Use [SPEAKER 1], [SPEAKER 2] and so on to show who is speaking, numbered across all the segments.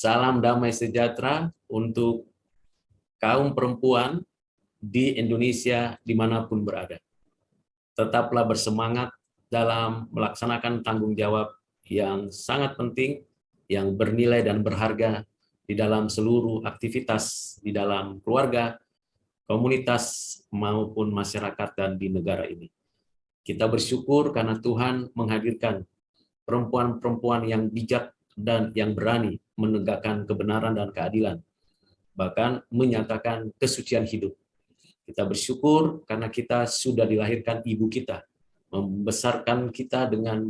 [SPEAKER 1] Salam damai sejahtera untuk kaum perempuan di Indonesia dimanapun berada. Tetaplah bersemangat dalam melaksanakan tanggung jawab yang sangat penting, yang bernilai dan berharga di dalam seluruh aktivitas di dalam keluarga, komunitas, maupun masyarakat dan di negara ini. Kita bersyukur karena Tuhan menghadirkan perempuan-perempuan yang bijak dan yang berani menegakkan kebenaran dan keadilan, bahkan menyatakan kesucian hidup. Kita bersyukur karena kita sudah dilahirkan ibu kita, membesarkan kita dengan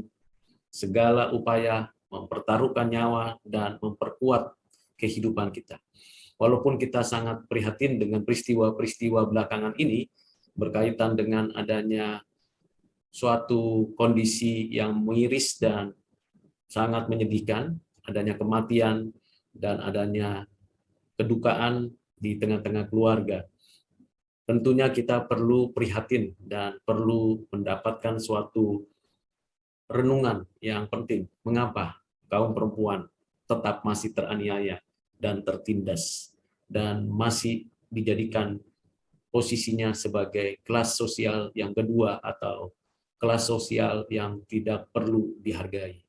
[SPEAKER 1] segala upaya, mempertaruhkan nyawa, dan memperkuat kehidupan kita. Walaupun kita sangat prihatin dengan peristiwa-peristiwa belakangan ini, berkaitan dengan adanya suatu kondisi yang miris dan sangat menyedihkan, adanya kematian dan adanya kedukaan di tengah-tengah keluarga. Tentunya kita perlu prihatin dan perlu mendapatkan suatu renungan yang penting. Mengapa kaum perempuan tetap masih teraniaya dan tertindas dan masih dijadikan posisinya sebagai kelas sosial yang kedua atau kelas sosial yang tidak perlu dihargai.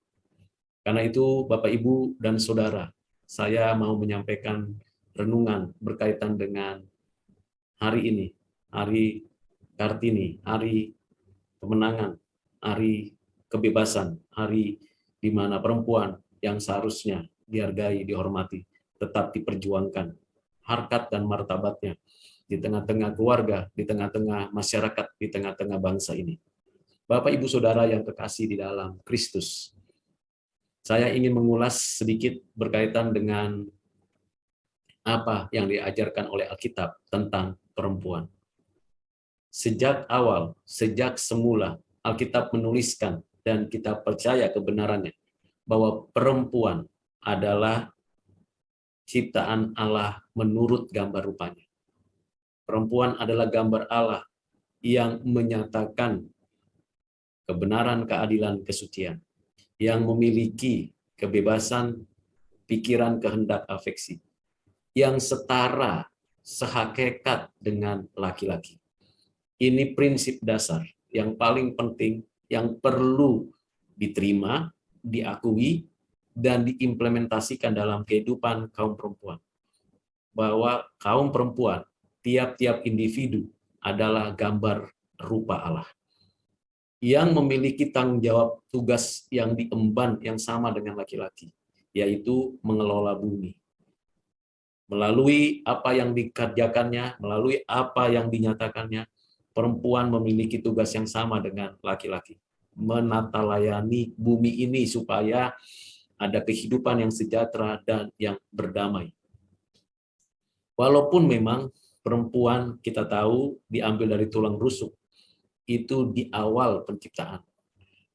[SPEAKER 1] Karena itu, Bapak, Ibu, dan Saudara, saya mau menyampaikan renungan berkaitan dengan hari ini, Hari Kartini, Hari Kemenangan, Hari Kebebasan, hari di mana perempuan yang seharusnya dihargai, dihormati, tetap diperjuangkan harkat dan martabatnya di tengah-tengah keluarga, di tengah-tengah masyarakat, di tengah-tengah bangsa ini. Bapak, Ibu, Saudara yang terkasih di dalam Kristus, saya ingin mengulas sedikit berkaitan dengan apa yang diajarkan oleh Alkitab tentang perempuan. Sejak awal, sejak semula, Alkitab menuliskan dan kita percaya kebenarannya bahwa perempuan adalah ciptaan Allah menurut gambar rupanya. Perempuan adalah gambar Allah yang menyatakan kebenaran, keadilan, kesucian, yang memiliki kebebasan pikiran, kehendak, afeksi, yang setara, sehakikat dengan laki-laki. Ini prinsip dasar yang paling penting yang perlu diterima, diakui, dan diimplementasikan dalam kehidupan kaum perempuan. Bahwa kaum perempuan, tiap-tiap individu adalah gambar rupa Allah, yang memiliki tanggung jawab tugas yang diemban yang sama dengan laki-laki, yaitu mengelola bumi. Melalui apa yang dikerjakannya, melalui apa yang dinyatakannya, perempuan memiliki tugas yang sama dengan laki-laki. Menata layani bumi ini supaya ada kehidupan yang sejahtera dan yang berdamai. Walaupun memang perempuan kita tahu diambil dari tulang rusuk, itu di awal penciptaan,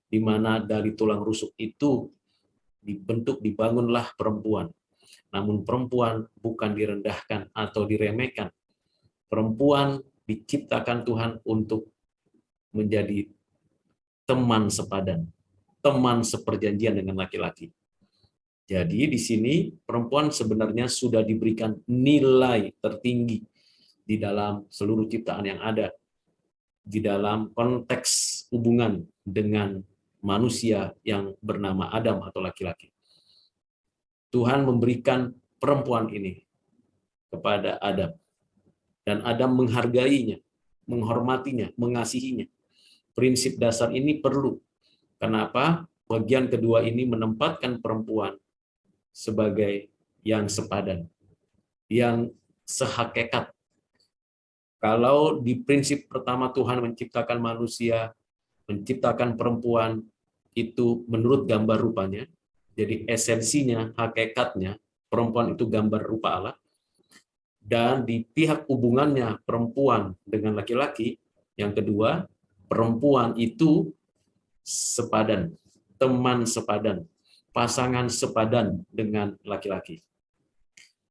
[SPEAKER 1] di mana dari tulang rusuk itu dibentuk, dibangunlah perempuan. Namun perempuan bukan direndahkan atau diremehkan. Perempuan diciptakan Tuhan untuk menjadi teman sepadan, teman seperjanjian dengan laki-laki. Jadi di sini perempuan sebenarnya sudah diberikan nilai tertinggi di dalam seluruh ciptaan yang ada, di dalam konteks hubungan dengan manusia yang bernama Adam atau laki-laki. Tuhan memberikan perempuan ini kepada Adam, dan Adam menghargainya, menghormatinya, mengasihinya. Prinsip dasar ini perlu. Kenapa? Bagian kedua ini menempatkan perempuan sebagai yang sepadan, yang sehakikat. Kalau di prinsip pertama Tuhan menciptakan manusia, menciptakan perempuan itu menurut gambar rupanya, jadi esensinya, hakikatnya, perempuan itu gambar rupa Allah, dan di pihak hubungannya perempuan dengan laki-laki, yang kedua, perempuan itu sepadan, teman sepadan, pasangan sepadan dengan laki-laki.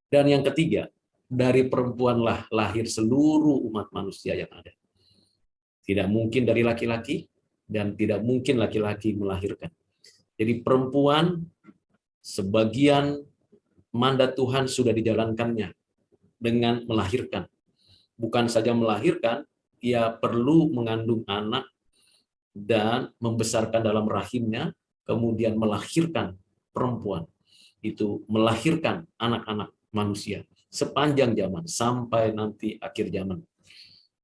[SPEAKER 1] Dan yang ketiga, dari perempuanlah lahir seluruh umat manusia yang ada. Tidak mungkin dari laki-laki, dan tidak mungkin laki-laki melahirkan. Jadi perempuan sebagian mandat Tuhan sudah dijalankannya dengan melahirkan. Bukan saja melahirkan, ia perlu mengandung anak dan membesarkan dalam rahimnya, kemudian melahirkan perempuan. Itu melahirkan anak-anak manusia sepanjang zaman sampai nanti akhir zaman.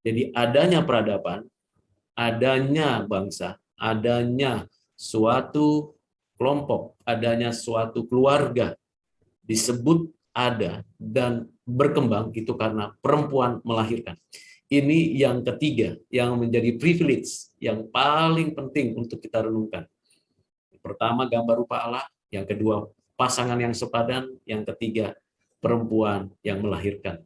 [SPEAKER 1] Jadi adanya peradaban, adanya bangsa, adanya suatu kelompok, adanya suatu keluarga disebut ada dan berkembang itu karena perempuan melahirkan. Ini yang ketiga yang menjadi privilege yang paling penting untuk kita renungkan. Pertama, gambar rupa Allah, yang kedua, pasangan yang sepadan, yang ketiga, perempuan yang melahirkan.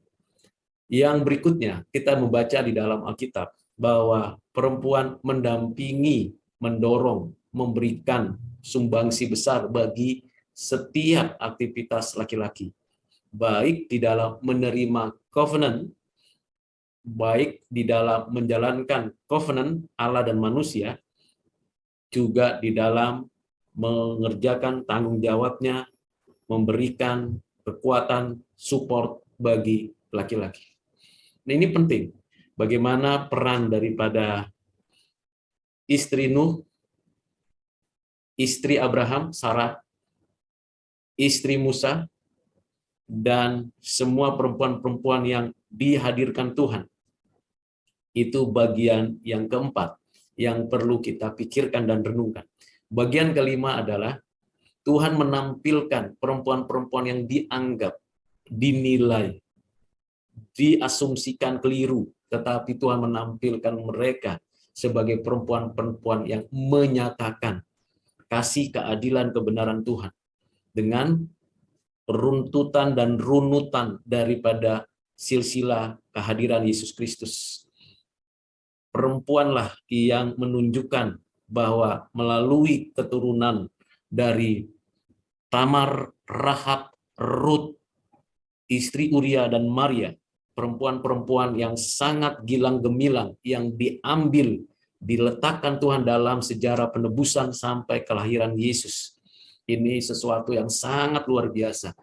[SPEAKER 1] Yang berikutnya, kita membaca di dalam Alkitab bahwa perempuan mendampingi, mendorong, memberikan sumbangsi besar bagi setiap aktivitas laki-laki, baik di dalam menerima covenant, baik di dalam menjalankan covenant Allah dan manusia, juga di dalam mengerjakan tanggung jawabnya, memberikan kekuatan support bagi laki-laki. Nah, ini penting. Bagaimana peran daripada istri Nuh, istri Abraham, Sarah, istri Musa, dan semua perempuan-perempuan yang dihadirkan Tuhan. Itu bagian yang keempat yang perlu kita pikirkan dan renungkan. Bagian kelima adalah Tuhan menampilkan perempuan-perempuan yang dianggap, dinilai, diasumsikan keliru, tetapi Tuhan menampilkan mereka sebagai perempuan-perempuan yang menyatakan kasih, keadilan, kebenaran Tuhan dengan runtutan dan runutan daripada silsilah kehadiran Yesus Kristus. Perempuanlah yang menunjukkan bahwa melalui keturunan dari Tamar, Rahab, Rut, istri Uria dan Maria, perempuan-perempuan yang sangat gilang gemilang yang diambil, diletakkan Tuhan dalam sejarah penebusan sampai kelahiran Yesus. Ini sesuatu yang sangat luar biasa,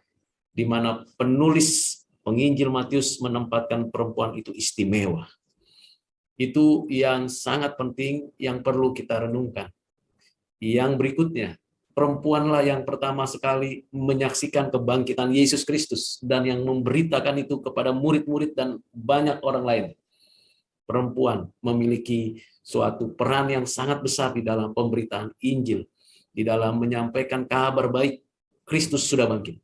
[SPEAKER 1] di mana penulis penginjil Matius menempatkan perempuan itu istimewa. Itu yang sangat penting yang perlu kita renungkan. Yang berikutnya, perempuanlah yang pertama sekali menyaksikan kebangkitan Yesus Kristus dan yang memberitakan itu kepada murid-murid dan banyak orang lain. Perempuan memiliki suatu peran yang sangat besar di dalam pemberitaan Injil, di dalam menyampaikan kabar baik Kristus sudah bangkit.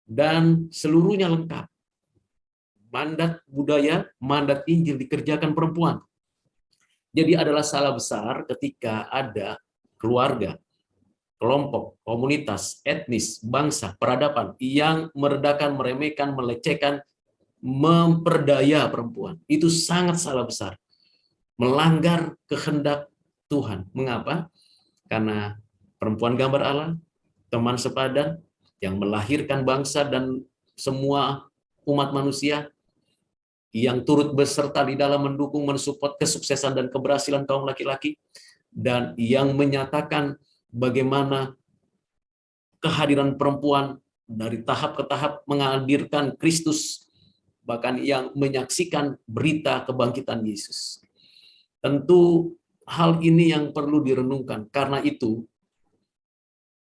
[SPEAKER 1] Dan seluruhnya lengkap. Mandat budaya, mandat Injil dikerjakan perempuan. Jadi adalah salah besar ketika ada keluarga, kelompok, komunitas, etnis, bangsa, peradaban yang meredakan, meremehkan, melecehkan, memperdaya perempuan. Itu sangat salah besar. Melanggar kehendak Tuhan. Mengapa? Karena perempuan gambar Allah, teman sepadan, yang melahirkan bangsa dan semua umat manusia, yang turut beserta di dalam mendukung, mensupport kesuksesan dan keberhasilan kaum laki-laki, dan yang menyatakan bagaimana kehadiran perempuan dari tahap ke tahap menghadirkan Kristus, bahkan yang menyaksikan berita kebangkitan Yesus. Tentu hal ini yang perlu direnungkan. Karena itu,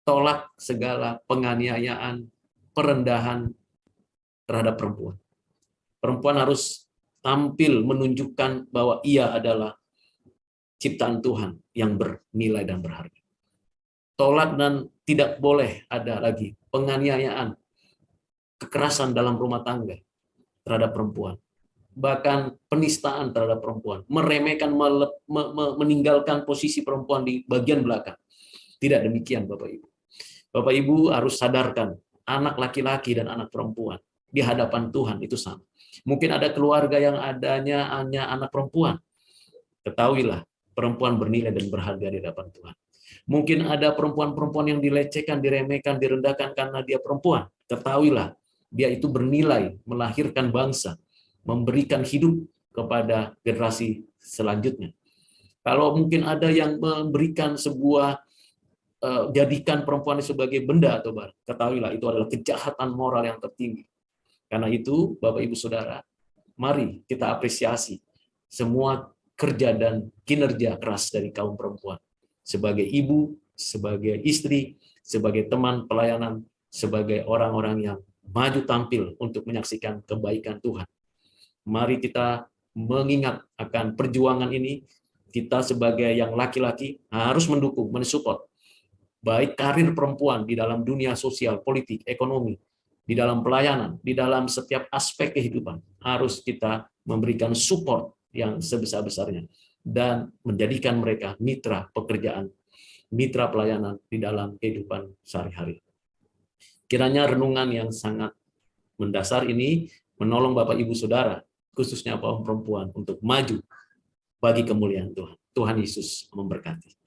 [SPEAKER 1] tolak segala penganiayaan, perendahan terhadap perempuan. Perempuan harus tampil menunjukkan bahwa ia adalah ciptaan Tuhan yang bernilai dan berharga. Tolak dan tidak boleh ada lagi penganiayaan, kekerasan dalam rumah tangga terhadap perempuan. Bahkan penistaan terhadap perempuan, meremehkan, meninggalkan posisi perempuan di bagian belakang. Tidak demikian, Bapak Ibu. Bapak Ibu harus sadarkan, anak laki-laki dan anak perempuan di hadapan Tuhan itu sama. Mungkin ada keluarga yang adanya hanya anak perempuan. Ketahuilah, perempuan bernilai dan berharga di hadapan Tuhan. Mungkin ada perempuan-perempuan yang dilecehkan, diremehkan, direndahkan karena dia perempuan. Ketahuilah, dia itu bernilai, melahirkan bangsa, memberikan hidup kepada generasi selanjutnya. Kalau mungkin ada yang memberikan sebuah jadikan perempuan sebagai benda atau barang. Ketahuilah itu adalah kejahatan moral yang tertinggi. Karena itu, Bapak Ibu Saudara, mari kita apresiasi semua kerja dan kinerja keras dari kaum perempuan. Sebagai ibu, sebagai istri, sebagai teman pelayanan, sebagai orang-orang yang maju tampil untuk menyaksikan kebaikan Tuhan. Mari kita mengingat akan perjuangan ini. Kita sebagai yang laki-laki harus mendukung, mensupport baik karir perempuan di dalam dunia sosial, politik, ekonomi, di dalam pelayanan, di dalam setiap aspek kehidupan. Harus kita memberikan support yang sebesar-besarnya dan menjadikan mereka mitra pekerjaan, mitra pelayanan di dalam kehidupan sehari-hari. Kiranya renungan yang sangat mendasar ini menolong Bapak Ibu Saudara, khususnya kaum perempuan, untuk maju bagi kemuliaan Tuhan. Tuhan Yesus memberkati.